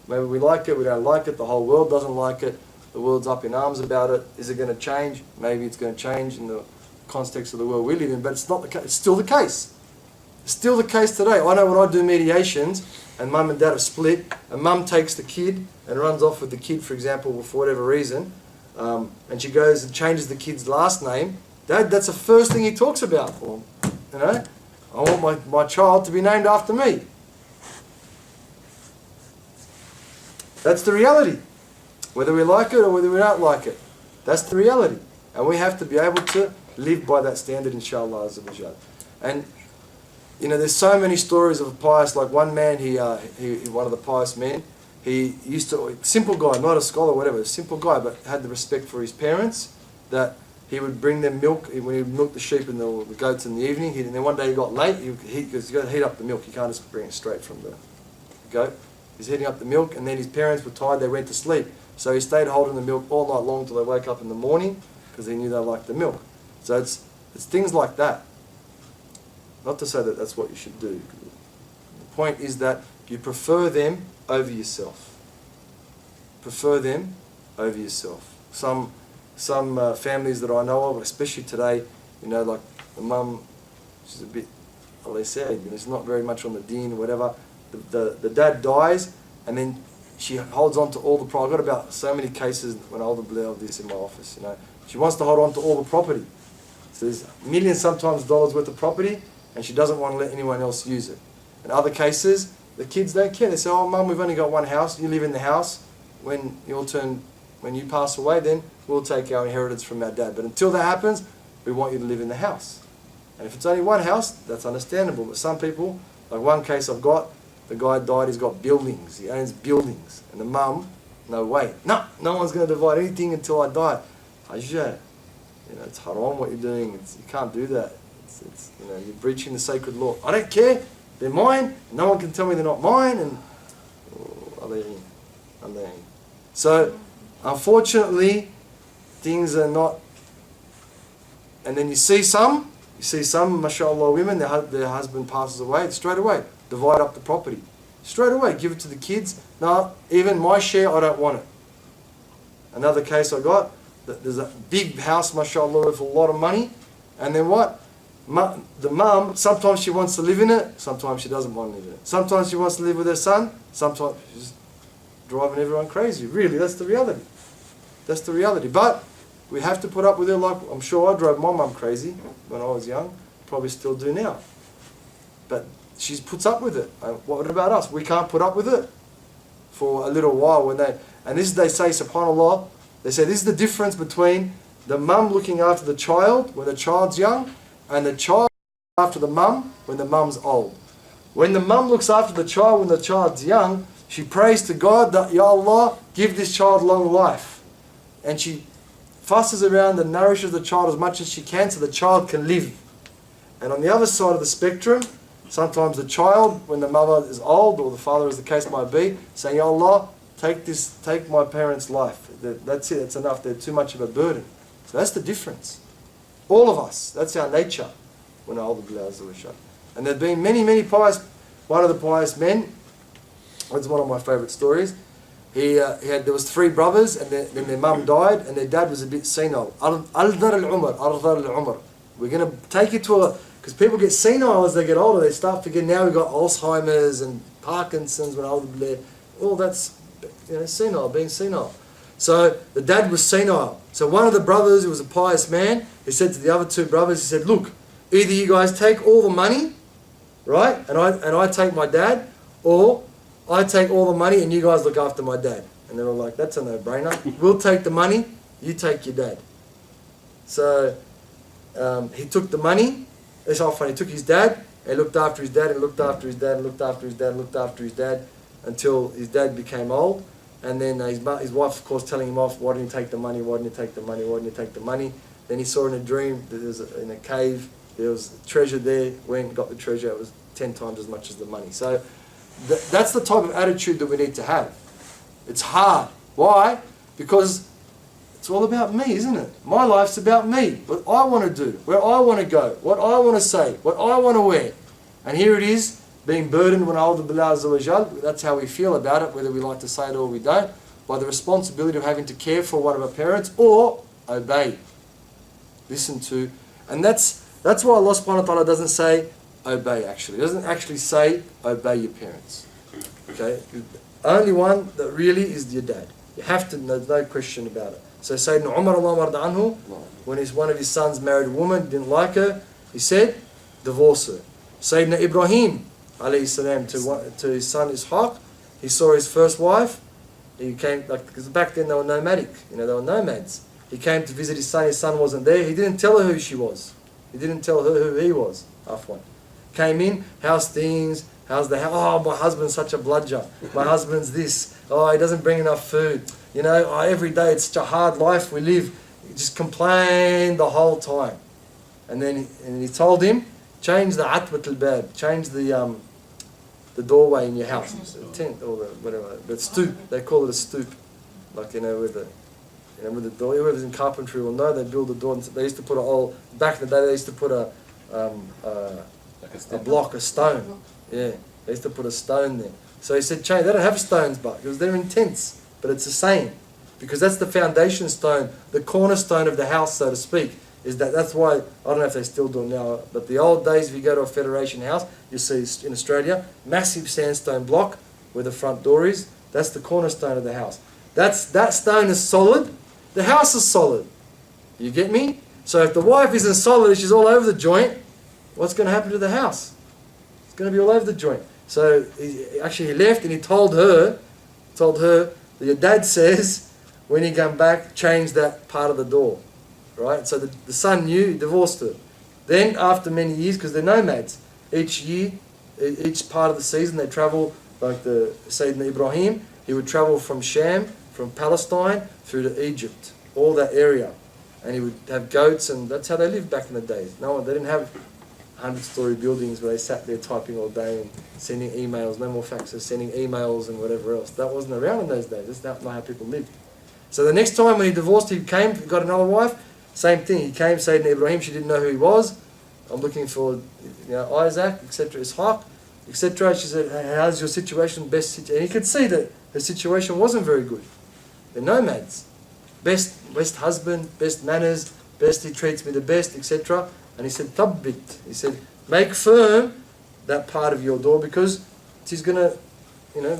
S1: Maybe we like it, we don't like it, the whole world doesn't like it, the world's up in arms about it. Is it going to change? Maybe it's going to change in the context of the world we live in, but it's not the case. It's still the case. It's still the case today. I know when I do mediations and mum and dad are split, and mum takes the kid and runs off with the kid, for example, for whatever reason, and she goes and changes the kid's last name, that's the first thing he talks about for him. You know, I want my child to be named after me. That's the reality. Whether we like it or whether we don't like it. That's the reality. And we have to be able to live by that standard, inshallah. And, you know, there's so many stories of pious, like one man, he one of the pious men, he used to, simple guy, not a scholar or whatever, a simple guy, but had the respect for his parents, that he would bring them milk, when he would milk the sheep and the goats in the evening, and then one day he got late, because you got to heat up the milk, you can't just bring it straight from the goat. He's heating up the milk, and then his parents were tired, they went to sleep. So he stayed holding the milk all night long till they woke up in the morning, because he knew they liked the milk. So it's things like that. Not to say that that's what you should do. The point is that you prefer them over yourself. Prefer them over yourself. Some families that I know of, especially today, you know, like the mum, she's a bit, well, they said, you know, it's not very much on the deen or whatever. The dad dies, and then she holds on to all the property. I've got about so many cases when I hold of this in my office, you know. She wants to hold on to all the property. So there's millions, sometimes dollars worth of property, and she doesn't want to let anyone else use it. In other cases, the kids don't care. They say, oh, mum, we've only got one house. You live in the house. When you pass away, then we'll take our inheritance from our dad. But until that happens, we want you to live in the house. And if it's only one house, that's understandable. But some people, like one case I've got, the guy died, he's got buildings. He owns buildings. And the mum, no way. No one's going to divide anything until I die. Hajjah, you know, it's haram what you're doing. You can't do that. It's you know, you're breaching the sacred law. I don't care. They're mine. No one can tell me they're not mine. And so, unfortunately, things are not. And then you see some, mashallah, women, their husband passes away, straight away, divide up the property. Straight away, give it to the kids. No, even my share, I don't want it. Another case I got, there's a big house, mashallah, with a lot of money, and then what? The mum, sometimes she wants to live in it, sometimes she doesn't want to live in it. Sometimes she wants to live with her son, sometimes she's driving everyone crazy. Really, that's the reality. That's the reality. But we have to put up with it, like I'm sure I drove my mum crazy when I was young, probably still do now. But she puts up with it. What about us? We can't put up with it for a little while. And this they say, subhanAllah, they say this is the difference between the mum looking after the child when the child's young, and the child after the mum when the mum's old. When the mum looks after the child when the child's young, she prays to God that, Ya Allah, give this child long life. And she fusses around and nourishes the child as much as she can so the child can live. And on the other side of the spectrum, sometimes the child, when the mother is old, or the father as the case might be, saying, Ya Allah, take my parents' life. That's it, that's enough, they're too much of a burden. So that's the difference. All of us, that's our nature. And there have been many pious, one of the pious men, that's one of my favourite stories. There was 3 brothers, and then their mum died, and their dad was a bit senile. We're going to take you to a, because people get senile as they get older. They start forgetting. Now we've got Alzheimer's and Parkinson's when older. All that's, you know, senile, being senile. So the dad was senile. So one of the brothers, who was a pious man, he said to the other 2 brothers, he said, look, either you guys take all the money, right, and I take my dad, or I take all the money and you guys look after my dad. And they were like, that's a no-brainer. We'll take the money, you take your dad. So he took the money. It's all funny. He took his dad, and looked after his dad, and looked after his dad, and looked after his dad, and looked after his dad, until his dad became old. And then his wife, of course, telling him off, why didn't you take the money, why didn't you take the money, why didn't you take the money? Then he saw in a dream that there was in a cave, there was treasure there, went and got the treasure, it was 10 times as much as the money. So that's the type of attitude that we need to have. It's hard. Why? Because it's all about me, isn't it? My life's about me, what I want to do, where I want to go, what I want to say, what I want to wear. And here it is, being burdened when that's how we feel about it, whether we like to say it or we don't, by the responsibility of having to care for one of our parents or obey. Listen to. And that's why Allah subhanahu wa ta'ala doesn't say obey actually. He doesn't actually say obey your parents. Okay? The only one that really is your dad. You have to, there's no question about it. So Sayyidina Umar anhu, when one of his sons married a woman, didn't like her, he said, divorce her. Sayyidina Ibrahim alayhi salam to his son Ishaq, he saw his first wife, he came, because back then they were nomadic, they were nomads. He came to visit his son wasn't there, he didn't tell her who she was. He didn't tell her who he was, Afwan. Came in, how's things, how's the house, oh my husband's such a bludger, my husband's this, oh he doesn't bring enough food, oh, every day it's such a hard life we live, he just complained the whole time. And then he told him, change the atbat al-bab, change the doorway in your house, the tent or the whatever, the stoop. They call it a stoop, like with the door. Whoever's in carpentry will know they build a door. They used to put back in the day they used to put a block, a stone. Yeah, they used to put a stone there. So he said, change. They don't have stones, because they're in tents, but it's the same, because that's the foundation stone, the cornerstone of the house, so to speak. That's why, I don't know if they still do it now, but the old days, if you go to a Federation house, you see in Australia, massive sandstone block where the front door is, that's the cornerstone of the house. That stone is solid, the house is solid. You get me? So if the wife isn't solid, if she's all over the joint, what's going to happen to the house? It's going to be all over the joint. So he left and he told her that your dad says, when you come back, change that part of the door. Right, so the son knew, he divorced her. Then after many years, because they're nomads, each year, each part of the season they travel, like the Sayyidina Ibrahim, he would travel from Sham, from Palestine, through to Egypt, all that area. And he would have goats, and that's how they lived back in the days. They didn't have 100-story buildings where they sat there typing all day and sending emails, no more faxes, sending emails and whatever else. That wasn't around in those days, that's not how people lived. So the next time when he divorced, he got another wife. Same thing, he came, Sayyidina Ibrahim, she didn't know who he was. I'm looking for Isaac, etc., Ishaq, etc. She said, how's your situation, best? And he could see that her situation wasn't very good. They're nomads. Best husband, best manners, best he treats me the best, etc. And he said, tabbit. He said, make firm that part of your door, because he's going to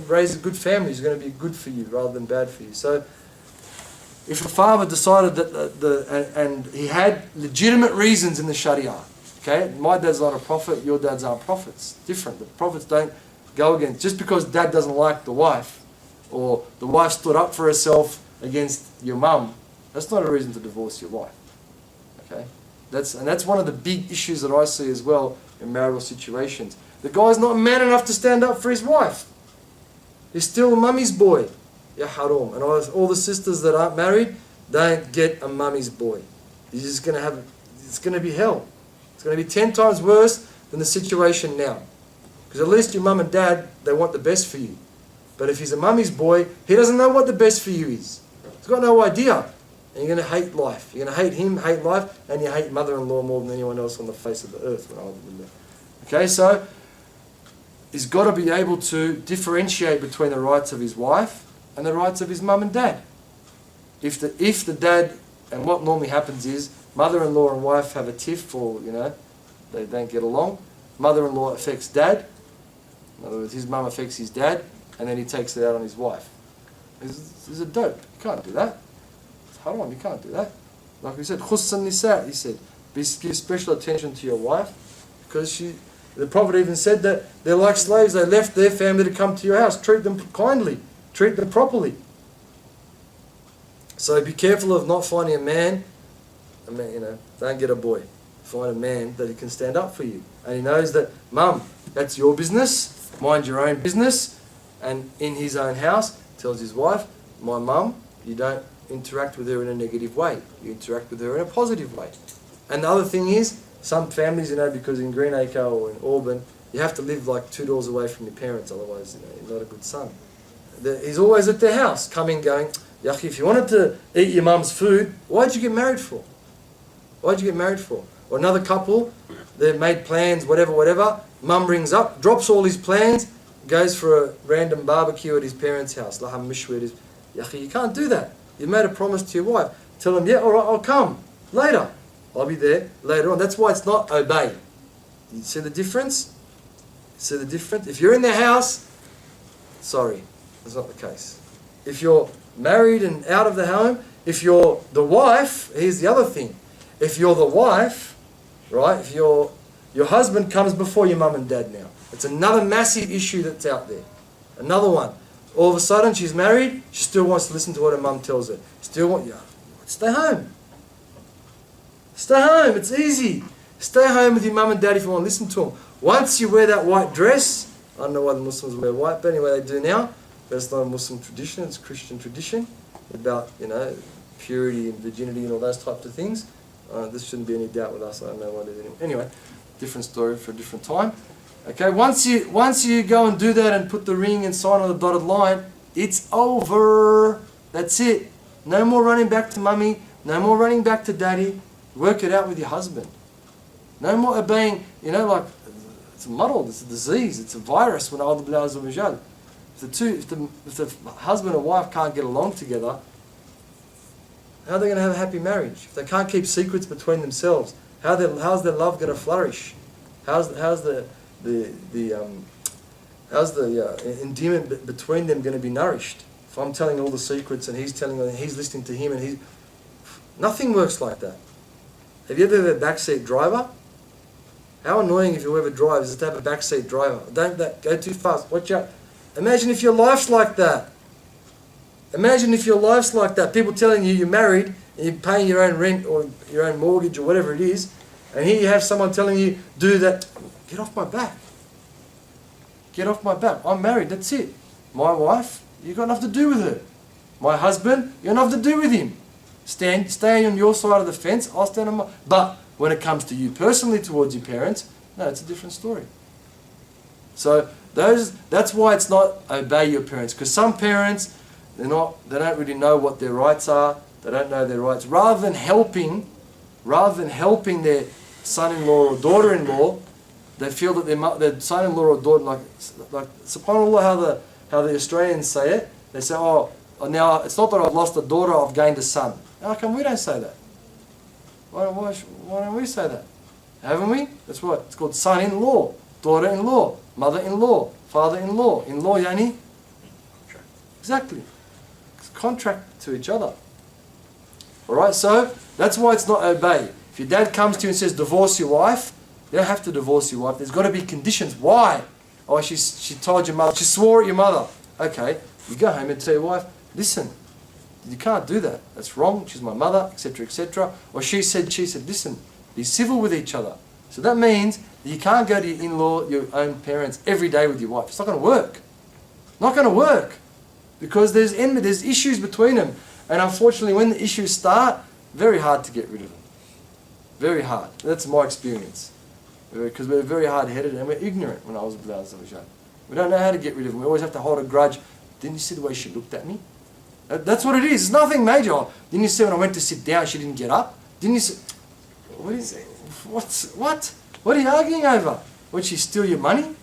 S1: raise a good family. He's going to be good for you rather than bad for you. So if a father decided that and he had legitimate reasons in the Sharia, okay, my dad's not a prophet, your dads aren't prophets. Different. The prophets don't go against, just because dad doesn't like the wife, or the wife stood up for herself against your mum, that's not a reason to divorce your wife. Okay, that's one of the big issues that I see as well in marital situations. The guy's not man enough to stand up for his wife. He's still a mummy's boy. Ya haram. And all the sisters that aren't married, don't get a mummy's boy. You're just going to have, it's going to be hell. It's going to be 10 times worse than the situation now. Because at least your mum and dad, they want the best for you. But if he's a mummy's boy, he doesn't know what the best for you is. He's got no idea. And you're going to hate life. You're going to hate him, hate life, and you hate mother-in-law more than anyone else on the face of the earth. Okay, so he's got to be able to differentiate between the rights of his wife and the rights of his mum and dad. If the dad, and what normally happens is, mother-in-law and wife have a tiff, or they don't get along. Mother-in-law affects dad. In other words, his mum affects his dad, and then he takes it out on his wife. This is a dope. You can't do that. It's haram. You can't do that. Like we said, khussan nisa. He said, give special attention to your wife, because the Prophet even said that they're like slaves. They left their family to come to your house. Treat them kindly. Treat them properly. So be careful of not finding a man, don't get a boy. Find a man that he can stand up for you. And he knows that, mum, that's your business, mind your own business. And in his own house, tells his wife, My mum, you don't interact with her in a negative way. You interact with her in a positive way. And the other thing is, some families, because in Greenacre or in Auburn, you have to live like 2 doors away from your parents, otherwise, you're not a good son. He's always at their house, coming, going, Yaki, if you wanted to eat your mum's food, why'd you get married for? Why'd you get married for? Or another couple, they've made plans, whatever, mum rings up, drops all his plans, goes for a random barbecue at his parents' house. Laham mishwir. Yaki, you can't do that. You made a promise to your wife. Tell them, yeah, all right, I'll come later. I'll be there later on. That's why it's not obey. You see the difference? See the difference? If you're in the house, sorry, that's not the case. If you're married and out of the home, if you're the wife, here's the other thing. If you're the wife, right, if your husband comes before your mum and dad now. It's another massive issue that's out there. Another one. All of a sudden she's married, she still wants to listen to what her mum tells her. Stay home. Stay home, it's easy. Stay home with your mum and dad if you want to listen to them. Once you wear that white dress, I don't know why the Muslims wear white, but anyway they do now. But it's not a Muslim tradition, it's a Christian tradition about, purity and virginity and all those types of things. This shouldn't be any doubt with us, I don't know what it is. Anyway, different story for a different time. Okay, once you go and do that and put the ring and sign on the dotted line, it's over. That's it. No more running back to mummy, no more running back to daddy. Work it out with your husband. No more obeying, it's muddled, it's a disease, it's a virus. If the husband and wife can't get along together, how are they going to have a happy marriage? If they can't keep secrets between themselves, how's their love going to flourish? How's the endearment between them going to be nourished? If I'm telling all the secrets and he's listening to him and nothing works like that. Have you ever had a backseat driver? How annoying if whoever drives is to have a backseat driver. Don't go too fast. Watch out. Imagine if your life's like that. Imagine if your life's like that. People telling you you're married and you're paying your own rent or your own mortgage or whatever it is, and here you have someone telling you, do that. Get off my back. Get off my back. I'm married, that's it. My wife, you've got nothing to do with her. My husband, you've got nothing to do with him. Stay on your side of the fence, I'll stand on my... But when it comes to you personally towards your parents, no, it's a different story. So that's why it's not obey your parents. Because some parents, they don't really know what their rights are. They don't know their rights. Rather than helping their son-in-law or daughter-in-law, they feel that their son-in-law or daughter, like subhanAllah, how the Australians say it, they say, oh, now it's not that I've lost a daughter, I've gained a son. How come we don't say that? Why don't we say that? Haven't we? That's what it's called, son-in-law, daughter-in-law, mother-in-law, father-in-law. In-law, yani? Exactly. It's contract to each other. Alright, so that's why it's not obey. If your dad comes to you and says, divorce your wife, you don't have to divorce your wife. There's got to be conditions. Why? Oh, she told your mother, she swore at your mother. Okay, you go home and tell your wife, listen, you can't do that. That's wrong. She's my mother, etc., etc. Or she said, listen, be civil with each other. So that means that you can't go to your in-law, your own parents, every day with your wife. It's not going to work. Not going to work. Because there's issues between them. And unfortunately, when the issues start, very hard to get rid of them. Very hard. That's my experience. Because we're very hard-headed and we're ignorant when I was with Allah. We don't know how to get rid of them. We always have to hold a grudge. Didn't you see the way she looked at me? That's what it is. It's nothing major. Didn't you see when I went to sit down, she didn't get up? Didn't you see? What is it? What? What are you arguing over? Would she steal your money?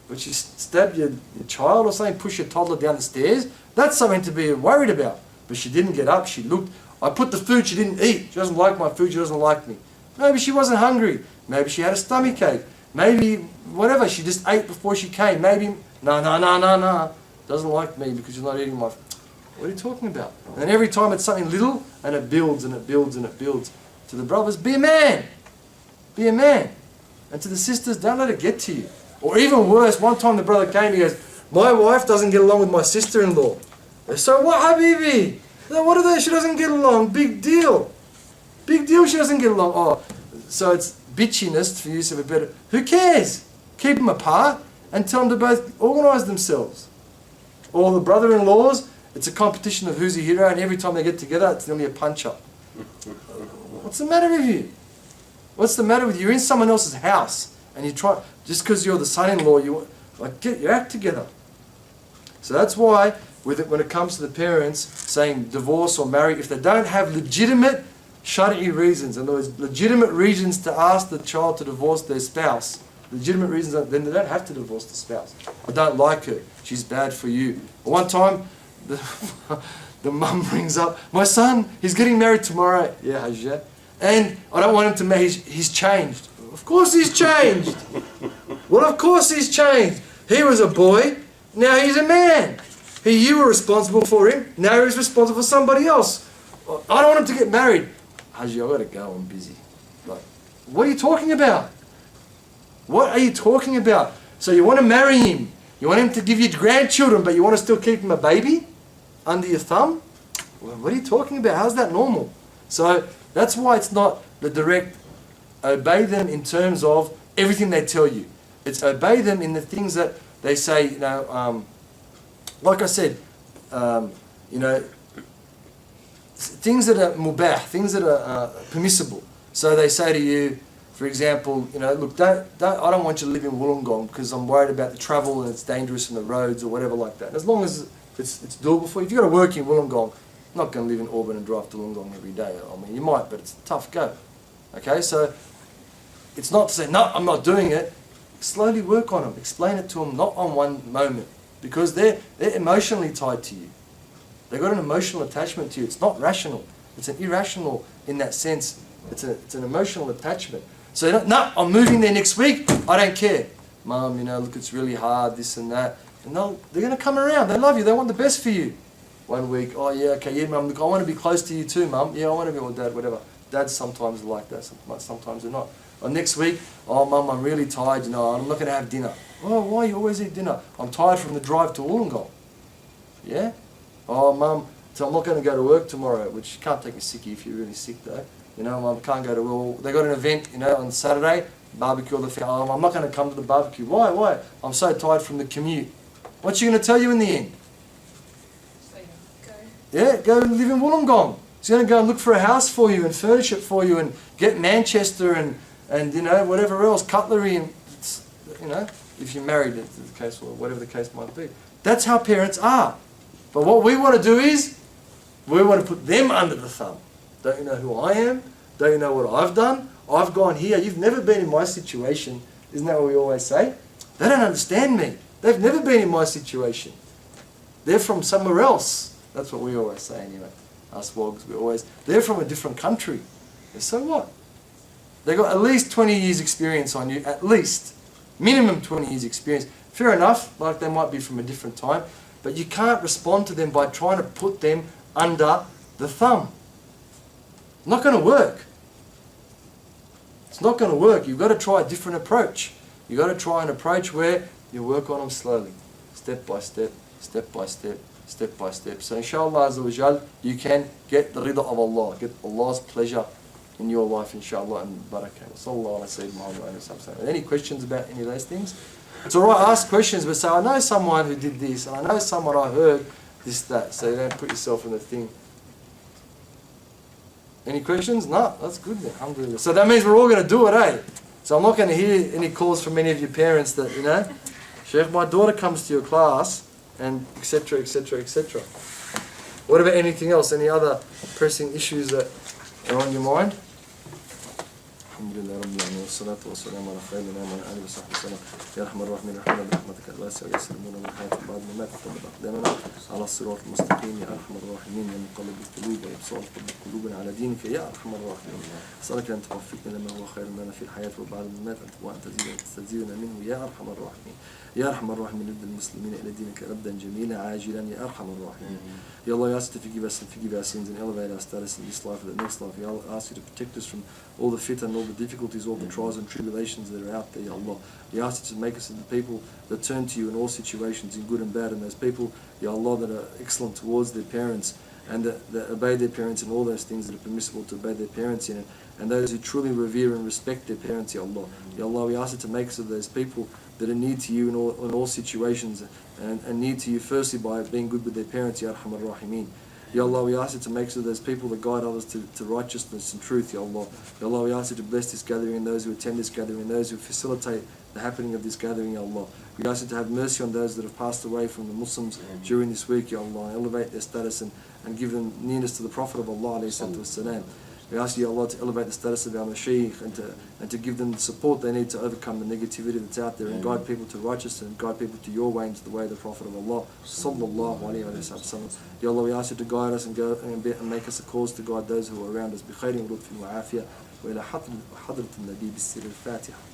S1: Would she stab your child or something? Push your toddler down the stairs? That's something to be worried about. But she didn't get up. She looked. I put the food. She didn't eat. She doesn't like my food. She doesn't like me. Maybe she wasn't hungry. Maybe she had a stomach ache. Maybe whatever. She just ate before she came. Maybe no. Doesn't like me because you're not eating my. What are you talking about? And every time it's something little, and it builds and it builds and it builds. To the brothers, be a man. Be a man. And to the sisters, don't let it get to you. Or even worse, one time the brother came, he goes, my wife doesn't get along with my sister-in-law. So what, Habibi? What are they? She doesn't get along. Big deal. Big deal she doesn't get along. Oh, so it's bitchiness, for use of a better... Who cares? Keep them apart and tell them to both organise themselves. Or the brother-in-laws, It's a competition of who's a hero, and every time they get together, it's nearly a punch-up. What's the matter with you? What's the matter with you? You're in someone else's house, and you try, just because you're the son-in-law, get your act together. So that's why, when it comes to the parents saying divorce or marry, if they don't have legitimate shari'i reasons, in other words, legitimate reasons to ask the child to divorce their spouse, legitimate reasons, then they don't have to divorce the spouse. I don't like her, she's bad for you. One time, the mum brings up, my son, he's getting married tomorrow. Yeah, Hajjah. And I don't want him to marry, he's changed. Of course he's changed. Well, of course he's changed. He was a boy, now he's a man. You were responsible for him, now he's responsible for somebody else. I don't want him to get married. Hajjah, I've got to go, I'm busy. Like, what are you talking about? What are you talking about? So you want to marry him, you want him to give you grandchildren, but you want to still keep him a baby under your thumb? Well, what are you talking about? How's that normal? So that's why it's not the direct obey them in terms of everything they tell you. It's obey them in the things that they say, like I said, things that are mubah, things that are permissible. So they say to you, for example, look, I don't want you to live in Wollongong because I'm worried about the travel and it's dangerous in the roads or whatever like that. As long as it's doable for you. If you've got to work in Wollongong, I'm not going to live in Auburn and drive to Wollongong every day. I mean, you might, but it's a tough go. Okay, so it's not to say, no, I'm not doing it. Slowly work on them. Explain it to them, not on one moment. Because they're emotionally tied to you. They've got an emotional attachment to you. It's not rational. It's an irrational in that sense. It's an emotional attachment. So, no, I'm moving there next week. I don't care. Mum, look, it's really hard, this and that. And they're going to come around. They love you. They want the best for you. 1 week, oh yeah, okay, yeah, Mum, look, I want to be close to you too, Mum. Yeah, I want to be with Dad, whatever. Dads sometimes are like that. Sometimes they're not. Or next week, oh, Mum, I'm really tired, I'm not going to have dinner. Oh, why? You always eat dinner. I'm tired from the drive to Wollongong. Yeah? Oh, Mum, so I'm not going to go to work tomorrow, which you can't take a sickie if you're really sick though. Mum, can't go to work. They got an event, on Saturday, barbecue, I'm not going to come to the barbecue. Why? I'm so tired from the commute. What's she going to tell you in the end? Yeah, go live in Wollongong. She's going to go and look for a house for you and furnish it for you and get Manchester and whatever else, cutlery and, if you're married, it's the case, or whatever the case might be. That's how parents are. But what we want to do is, we want to put them under the thumb. Don't you know who I am? Don't you know what I've done? I've gone here. You've never been in my situation. Isn't that what we always say? They don't understand me. They've never been in my situation. They're from somewhere else. That's what we always say anyway. Us wogs, they're from a different country. And so what? They've got at least 20 years experience on you, at least. Minimum 20 years experience. Fair enough, like they might be from a different time, but you can't respond to them by trying to put them under the thumb. Not going to work. It's not going to work. You've got to try a different approach. You've got to try an approach where you work on them slowly, step by step, step by step, step by step. So inshallah Azza wa Jal, you can get the rida of Allah, get Allah's pleasure in your life, inshallah, and barakah. Sallallahu alayhi wa sallam. Any questions about any of those things? It's alright, ask questions, but say, I know someone who did this, and I know someone I heard this, that. So you don't put yourself in the thing. Any questions? No, that's good then, alhamdulillah. So that means we're all going to do it, eh? So I'm not going to hear any calls from any of your parents that, Shaykh, my daughter comes to your class, and etc, etc, etc. What about anything else? Any other pressing issues that are on your mind? Alhamdulillah Rabbil Alamin, wassalatu wassalamu ala khayrina wa ala alihi wa sahbihi wa sallam. Ya Arhamar Rahimin, rahmana rahmatika al-wasi'a yaslimuna min hayat ba'd min mat qad aqdamana ala as-sirat al-mustaqim ya Arhamar Rahimin ya muqallib al-qulub wa ibsar qulubana ala dinika ya Arhamar Rahimin. As'aluka an tuwaffiqna lima huwa khayrun lana fi al-hayat wa ba'd min mat wa an tazidana minhu ya Arhamar Rahimin. Ya Arhamar Rahimin, lead the Muslimin ila dinika rabdan jamila ajilan ya Arhamar Rahimin. Ya Allah, you ask to forgive us and forgive our sins and elevate our status in this life and the next life. Ya Allah, ask you to protect us from all the fitan, all the difficulties, all the trials and tribulations that are out there, Ya Allah. Ya ask you to make us the people that turn to you in all situations, in good and bad, and those people, Ya Allah, that are excellent towards their parents and that obey their parents in all those things that are permissible to obey their parents in it, and those who truly revere and respect their parents, Ya Allah. Ya Allah, we ask you to make us of those people that are near to you in all situations, and near to you firstly by being good with their parents, Ya Arhamar Rahimeen. Ya Allah, we ask you to make sure those people that guide others to righteousness and truth, Ya Allah. Ya Allah, we ask you to bless this gathering and those who attend this gathering and those who facilitate the happening of this gathering, Ya Allah. We ask you to have mercy on those that have passed away from the Muslims during this week, Ya Allah. Elevate their status and give them nearness to the Prophet of Allah, alayhi salatu wassalam. We ask you, Allah, to elevate the status of our Shaykh and to give them the support they need to overcome the negativity that's out there and guide people to righteousness and guide people to your way and to the way of the Prophet of Allah, sallallahu alayhi wa sallam. Ya Allah, we ask you to guide us and make us a cause to guide those who are around us. بخير ولطف وعافية وإلى حضرة النبي بالسر الفاتحة.